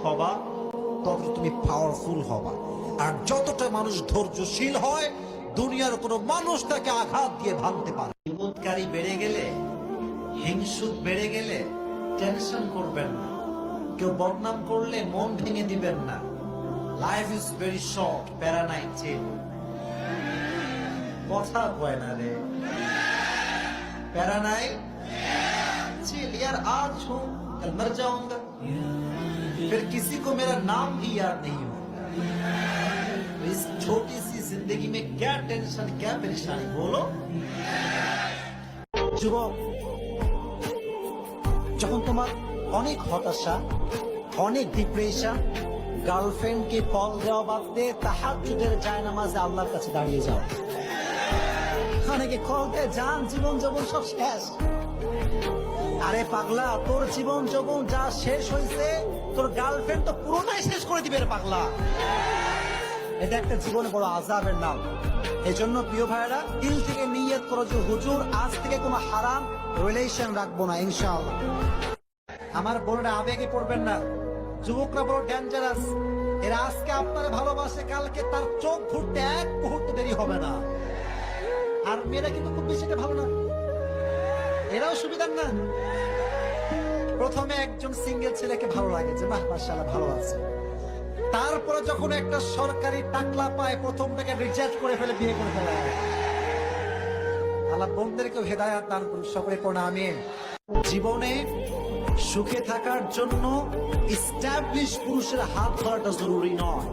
হবা তত তুমি পাওয়ারফুল হবা। আর যতটা মানুষ ধৈর্যশীল হয়, দুনিয়ার কোনো মানুষ তাকে আঘাত দিয়ে ভাঙতে পারে। বিপদকারী বেড়ে গেলে, হিংসুক বেড়ে গেলে টেনশন করবেন না। কেউ বদনাম করলে মন ভেঙে দিবেন না। লাইফ ইজ ভেরি শর্ট, প্যারা নাই, চিল। কথা কয় না রে, প্যারা নাই, चिल यार, आज हूं कल मर जाऊंगा, फिर किसी को मेरा नाम भी याद नहीं होगा। इस छोटी सी जिंदगी में क्या टेंशन, क्या परेशानी, बोलो। যুবক, যখন তোমার অনেক হতাশা, অনেক ডিপ্রেশন, গার্লফ্রেন্ডকে কল দেওয়া বাদ দিয়ে তাহাজ্জুদের জায়নামাজে আল্লাহর কাছে দাঁড়িয়ে যাও। অনেকে কল দেয়, জান জীবন যৌবন সব শেষ। আরে পাগলা, তোর জীবন যৌবন যা শেষ হয়েছে, তোর গার্লফ্রেন্ড তো পুরোটাই শেষ করে দিবে রে পাগলা। এটা একটা জীবনে বড় আযাবের নাম। এজন্য প্রিয় ভাইরা, দিল থেকে নিয়ত করো যে হুজুর আজ থেকে কোনো হারাম রিলেশন রাখবো না ইনশাআল্লাহ। আমার বোনেরা আবেগে পড়বেন না, যুবকরা বড় ডেঞ্জারাস। এরা আজকে আপনারা ভালোবাসে, কালকে তার চোখ ঘুরতে এক মুহূর্ত দেরি হবে না। আর মেয়েরা কিন্তু খুব বেশি ভালো না, এরাও সুবিধার না। প্রথমে একজন সিঙ্গেল ছেলেকে ভালো লাগে যে বাহ মাশাআল্লাহ ভালো আছে, তারপরে যখন একটা সরকারি টাকলা পায় প্রথমটাকে রিজেক্ট করে ফেলে, বিয়ে করে ফেলে। আল্লাহ বোনদেরকেও হেদায়েত দান করুন, সকলে পড়া আমিন। জীবনে সুখে থাকার জন্য এস্টাবলিশ পুরুষের হাত ধরাটা জরুরি নয়।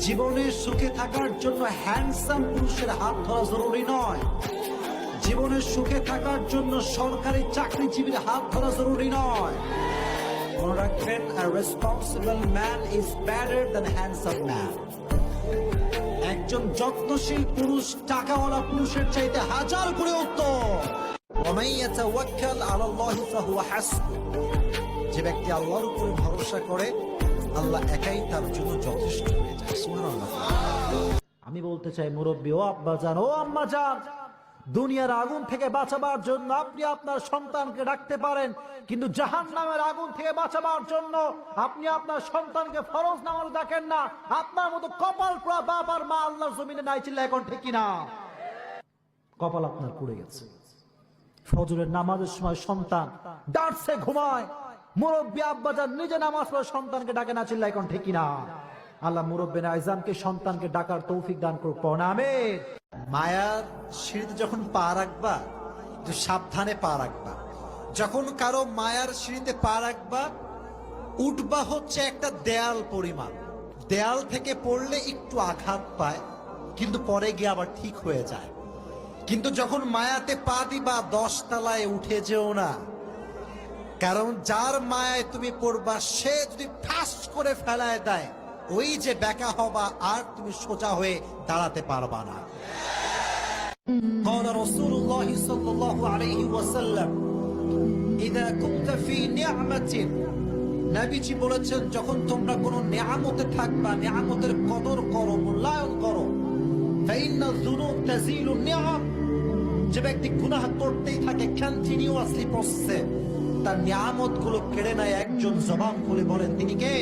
জীবনে সুখে থাকার জন্য হ্যান্ডসাম পুরুষের হাত ধরা জরুরি নয়। জীবনে সুখে থাকার জন্য সরকারি চাকরিজীবীর হাত ধরা জরুরি নয়। মনে রাখবেন, a responsible man is better than handsome man. একজন যত্নশীল পুরুষ টাকাওয়ালা পুরুষের চাইতে হাজার করে উত্তম। ومن يتوكل على الله فهو حسبه. যে ব্যক্তি আল্লাহর উপর ভরসা করে, আল্লাহ একাই তার জন্য যথেষ্ট হয়ে যায়। সুবহানাল্লাহ। আমি বলতে চাই মুরব্বী, ও আব্বা জান, ও আম্মা জান, দুনিয়ার আগুন থেকে বাঁচাবার জন্য আপনি আপনার সন্তানকে ডাকতে পারেন, কিন্তু জাহান্নামের আগুন থেকে বাঁচাবার জন্য আপনি আপনার সন্তানকে ফরজ নামাজ ডাকেন না। আপনার মতো কপাল পোড়া বাপ আর মা আল্লাহর জমিনে নাই, চিল্লা এখন ঠিক কিনা? কপাল আপনার পুড়ে গেছে। ফজরের নামাজের সময় সন্তান ডাকছে, ঘুমায়, মুরব্বী আব্বাজান নিজে নামাজ পড়ে সন্তানকে ডাকে না, চিল্লা এখন ঠিক কিনা? আল্লাহ মুরব্বী আইজানকে সন্তানকে ডাকার তৌফিক দান করুক, পড়া আমিন। মায়ার সিঁড়িতে যখন পা রাখবা, সাবধানে পা রাখবা। যখন কারো মায়ার সিঁড়িতে পা রাখবা, উঠবা হচ্ছে একটা দেয়াল পরিমাণ। দেয়াল থেকে পড়লে একটু আঘাত পায়, কিন্তু পরে গিয়ে আবার ঠিক হয়ে যায়। কিন্তু যখন মায়াতে পা দিবা, 10 তলায় উঠে যেও না। কারণ যার মায়ায় তুমি পড়বা, সে যদি ঠাস করে ফেলায় দেয়, ওই যে বেকা হবা, আর তুমি সোজা হয়ে দাঁড়াতে পারবা না। قال رسول الله صلى الله عليه وسلم إذا كنت في نعمة, নবীজি বলেছেন, যখন তোমরা কোনো নিয়ামতে থাকবা, নিয়ামতের কদর করো, মূল্যায়ন করো। فإن الذنوب تزيل النعم. যে ব্যক্তি গুনাহ করতেই থাকে কন্টিনিউয়াসলি প্রসেসে, তার নিয়ামত গুলো কেড়ে নেয় একজন। জবান খুলে বলেন তিনি কে?